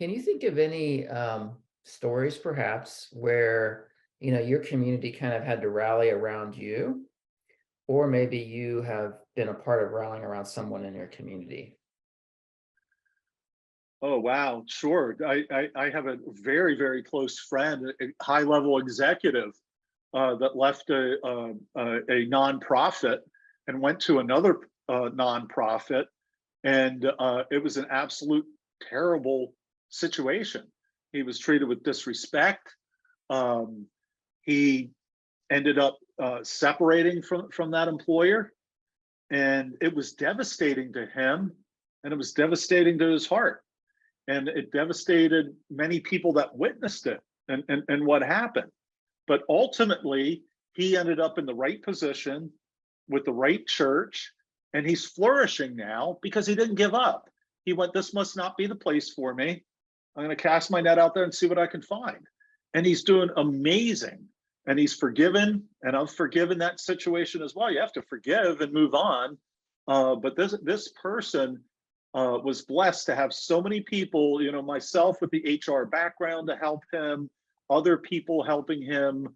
Can you think of any stories perhaps where, your community kind of had to rally around you, or maybe you have been a part of rallying around someone in your community? Oh, wow. Sure. I have a very, very close friend, a high level executive that left a nonprofit and went to another nonprofit. And it was an absolute terrible situation. He was treated with disrespect. Um, he ended up separating from that employer. And it was devastating to him, and it was devastating to his heart, and it devastated many people that witnessed it and what happened. But ultimately, he ended up in the right position with the right church, and he's flourishing now because he didn't give up. He went, this must not be the place for me. I'm going to cast my net out there and see what I can find. And he's doing amazing. And he's forgiven, and I've forgiven that situation as well. You have to forgive and move on. But this person was blessed to have so many people, myself with the HR background to help him, other people helping him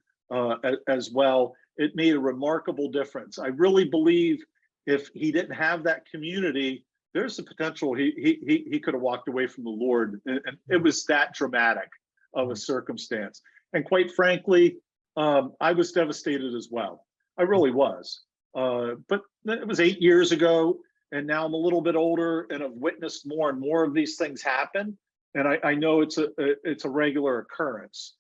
as well. It made a remarkable difference. I really believe if he didn't have that community, there's the potential he could have walked away from the Lord, and it was that dramatic of a Mhm. circumstance. And quite frankly, I was devastated as well. I really was. But it was 8 years ago, and now I'm a little bit older, and I've witnessed more and more of these things happen. And I know it's a regular occurrence.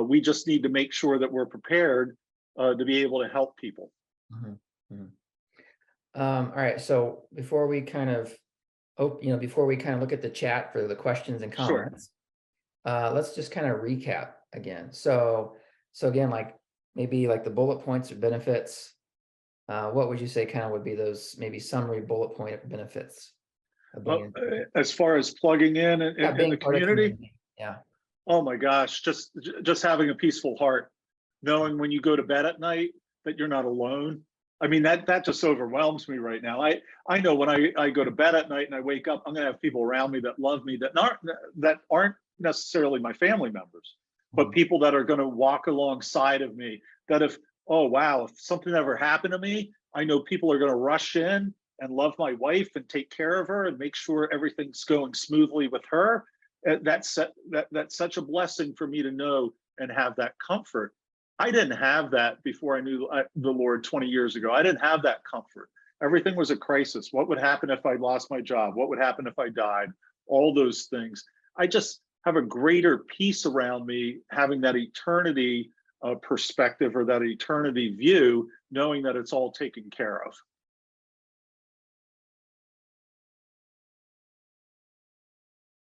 We just need to make sure that we're prepared to be able to help people. Mhm. Mhm. All right. So before we kind of look at the chat for the questions and Sure. comments, let's just kind of recap again. So again, like maybe like the bullet points or benefits. What would you say kind of would be those maybe summary bullet point benefits of being As far as plugging in yeah, in the being part of community, community? Yeah. oh my gosh, just having a peaceful heart, knowing when you go to bed at night that you're not alone. I mean, that just overwhelms me right now. I know when I go to bed at night and I wake up, I'm gonna have people around me that love me, that aren't necessarily my family members, but Mhm. people that are gonna walk alongside of me. That if, oh wow, if something ever happened to me, I know people are gonna rush in and love my wife and take care of her and make sure everything's going smoothly with her. That's such a blessing for me to know and have that comfort. I didn't have that before I knew the Lord 20 years ago. I didn't have that comfort. Everything was a crisis. What would happen if I lost my job? What would happen if I died? All those things. I just have a greater peace around me, having that eternity perspective or that eternity view, knowing that it's all taken care of.